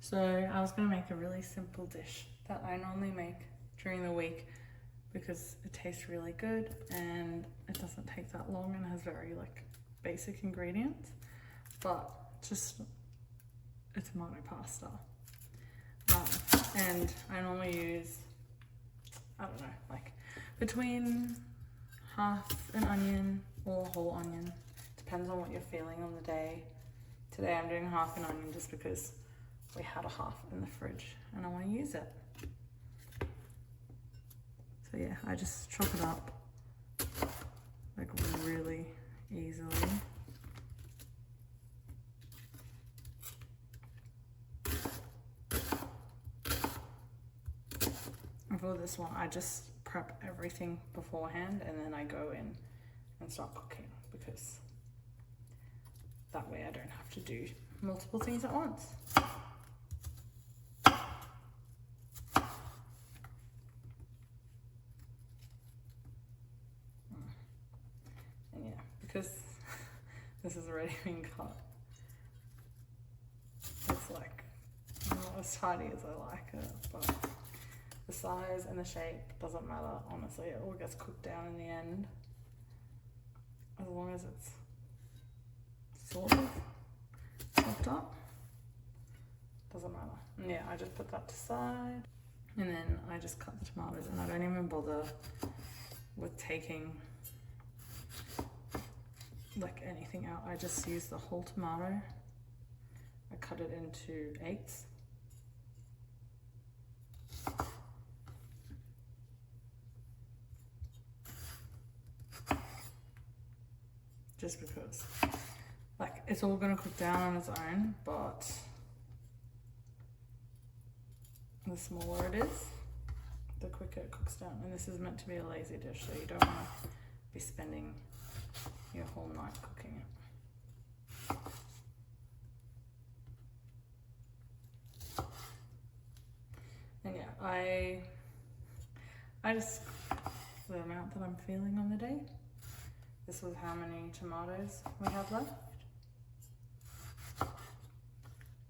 So I was going to make a really simple dish that I normally make during the week because it tastes really good and it doesn't take that long and has very like basic ingredients, but just a tomato pasta. And I normally use, I don't know, like between half an onion or a whole onion. Depends on what you're feeling on the day. Today I'm doing half an onion just because we had a half in the fridge and I want to use it. So yeah, I just chop it up like really easily. And for this one, I just prep everything beforehand and then I go in and start cooking because that way I don't have to do multiple things at once. And yeah, because this has already been cut, it's like not as tidy as I like it, but the size and the shape doesn't matter, honestly. It all gets cooked down in the end. As long as it's sort of chopped up, doesn't matter. And yeah, I just put that to side. And then I just cut the tomatoes and I don't even bother with taking like anything out. I just use the whole tomato. I cut it into eighths. Just because like it's all gonna cook down on its own, but the smaller it is, the quicker it cooks down. And this is meant to be a lazy dish, so you don't want to be spending your whole night cooking it. And yeah, I just the amount that I'm feeling on the day. This was how many tomatoes we had left.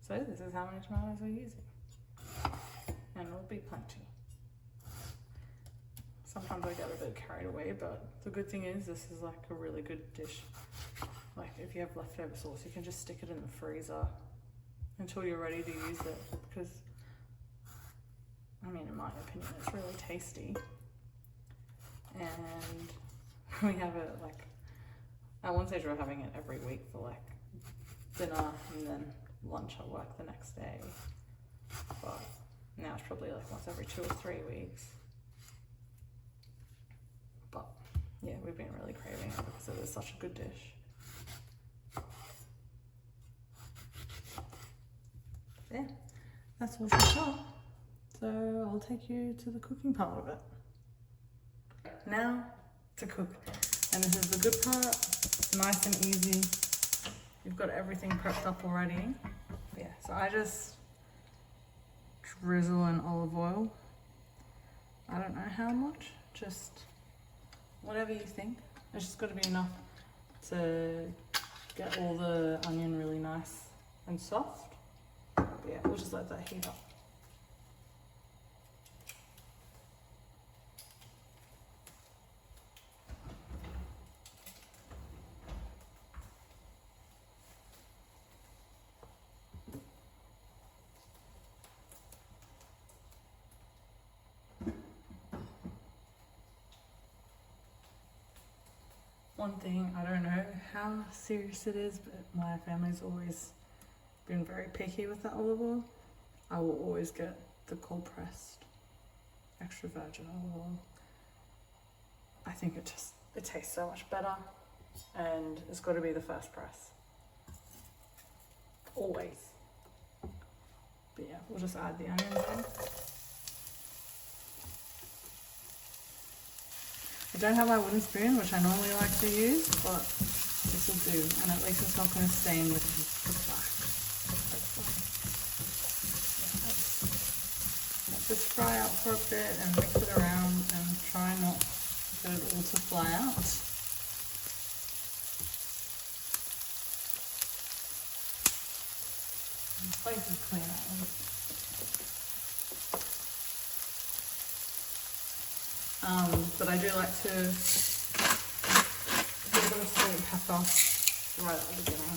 So this is how many tomatoes we're using. And it'll be plenty. Sometimes I get a bit carried away, but the good thing is this is like a really good dish. Like if you have leftover sauce, you can just stick it in the freezer until you're ready to use it, because I mean, in my opinion, it's really tasty. And we have it like, at one stage we were having it every week for like dinner and then lunch at work the next day. But now it's probably like once every 2 or 3 weeks. But yeah, we've been really craving it because it is such a good dish. Yeah, that's all she's got. So I'll take you to the cooking part of it. Now to cook. And this is the good part. It's nice and easy. You've got everything prepped up already. Yeah, so I just drizzle in olive oil. I don't know how much, just whatever you think. It's just got to be enough to get all the onion really nice and soft. But yeah, we'll just let that heat up. One thing, I don't know how serious it is, but my family's always been very picky with that olive oil. I will always get the cold pressed extra virgin olive oil. I think it tastes so much better, and it's got to be the first press. Always. But yeah, we'll just add the onions in. I don't have my wooden spoon, which I normally like to use, but this will do, and at least it's not going to stain with the black. Just fry out for a bit and mix it around and try not for it all to fly out. way too clean that one. But I do like to put a bit of salt and pepper right at the beginning.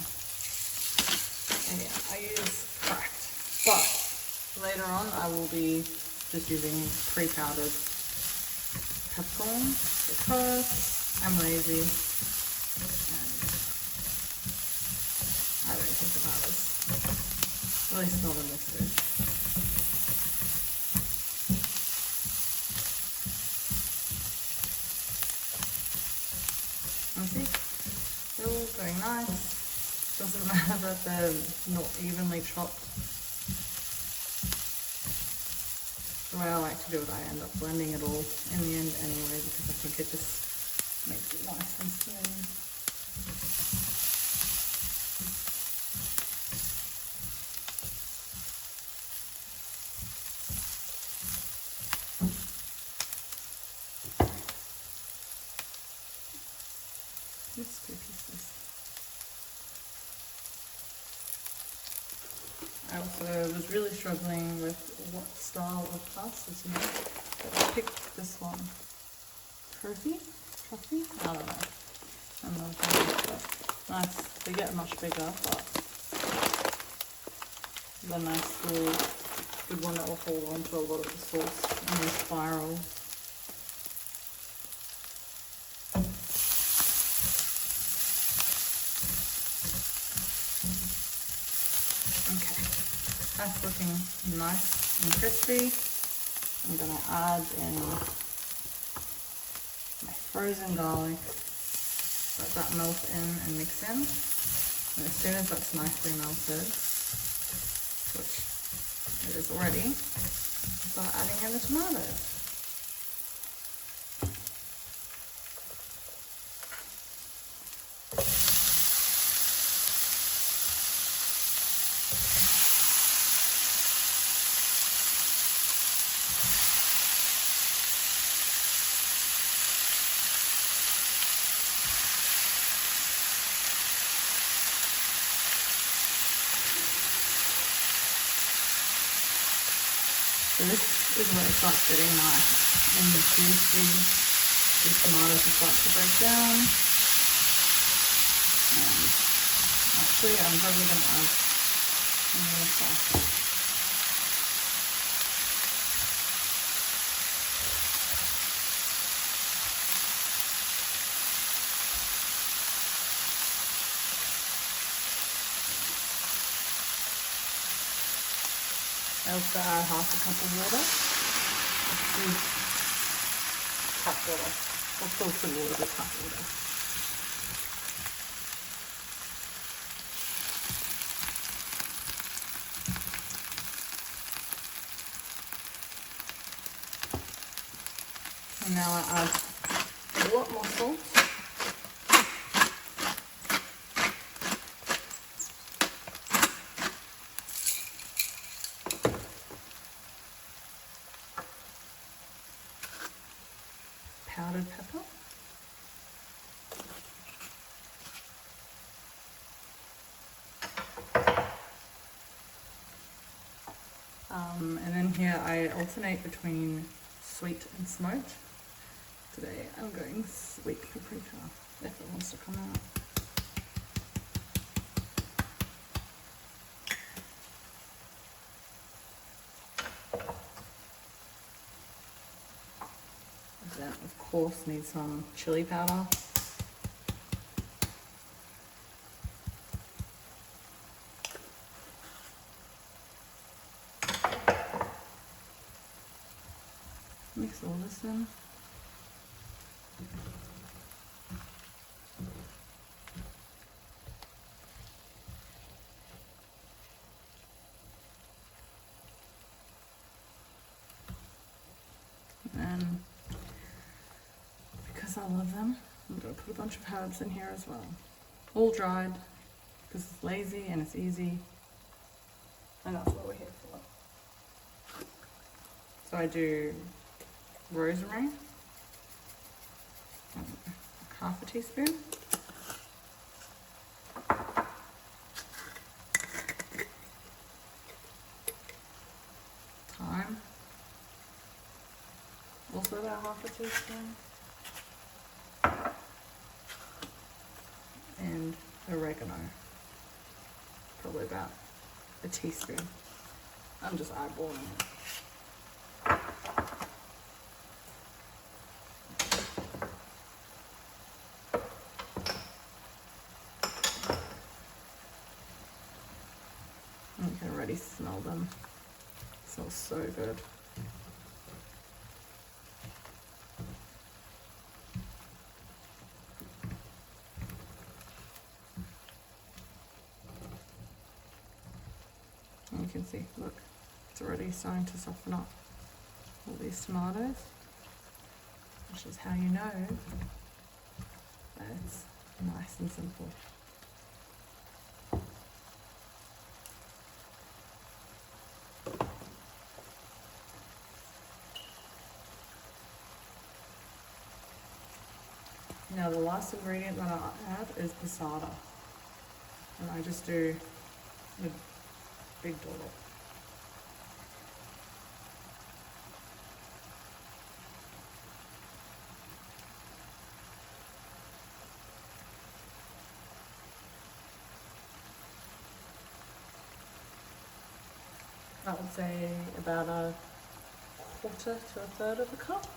And yeah, I use cracked, but later on I will be just using pre-powdered peppercorn because I'm lazy and I don't think about this. At least not in this dish. And see, they're all very nice. Doesn't matter that they're not evenly chopped. The way I like to do it, I end up blending it all in the end anyway because I think it just makes it nice and smooth. Just 2 pieces. I also was really struggling with what style of pasta to make, but I picked this one. Trophy? I don't know. I'm not sure, but nice. They get much bigger, but the nice little good one that will hold on to a lot of the sauce and the spirals. Okay, that's looking nice and crispy. I'm gonna add in my frozen garlic, let that melt in and mix in. And as soon as that's nicely melted, which it is already, start adding in the tomatoes. So this is where it starts getting nice and juicy. The tomatoes will start to break down. And actually, I'm probably going to add some more sauce. I also add half a cup of water. Tap water. Or filtered water with tap water. And now I add a lot more salt. Powdered pepper. And then here I alternate between sweet and smoked. Today I'm going sweet paprika if it wants to come out. Then of course need some chili powder. Mix all this in. And because I love them, I'm going to put a bunch of herbs in here as well. All dried, because it's lazy and it's easy. And that's what we're here for. So I do rosemary, half a teaspoon. thyme. Also about half a teaspoon. And oregano. Probably about a teaspoon. I'm just eyeballing it. You can already smell them. It smells so good. And you can see, look, it's already starting to soften up all these tomatoes, which is how you know that it's nice and simple. Now the last ingredient that I add is passata, and I just do a big dollop. I would say about a quarter to a third of a cup.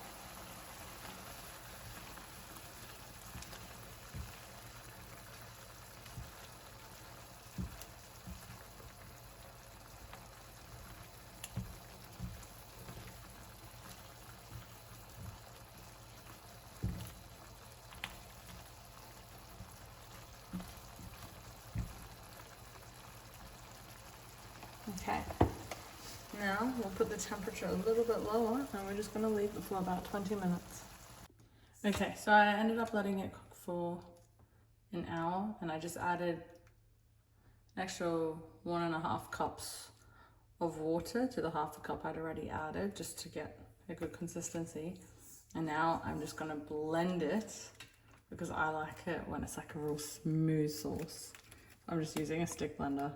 Okay, now we'll put the temperature a little bit lower and we're just going to leave it for about 20 minutes. Okay, so I ended up letting it cook for an hour and I just added an extra 1.5 cups of water to the half a cup I'd already added just to get a good consistency. And now I'm just going to blend it because I like it when it's like a real smooth sauce. I'm just using a stick blender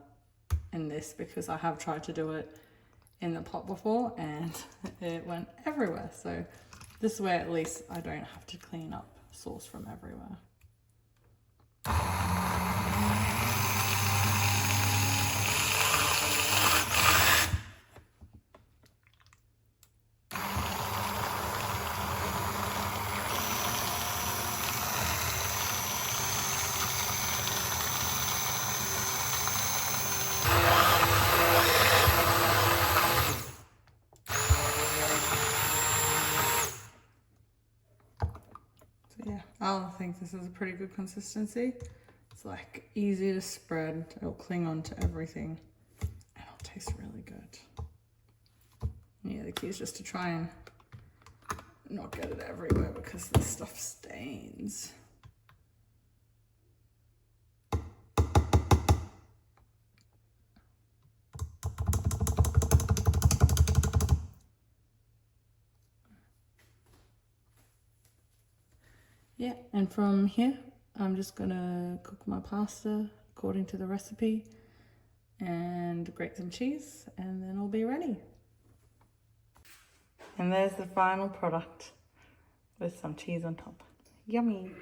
in this because I have tried to do it in the pot before and it went everywhere. So this way at least I don't have to clean up sauce from everywhere. Yeah, I think this is a pretty good consistency. It's like easy to spread, it'll cling on to everything, and it'll taste really good. Yeah, the key is just to try and not get it everywhere because this stuff stains. Yeah, and from here, I'm just gonna cook my pasta according to the recipe and grate some cheese and then it'll be ready. And there's the final product with some cheese on top. Yummy.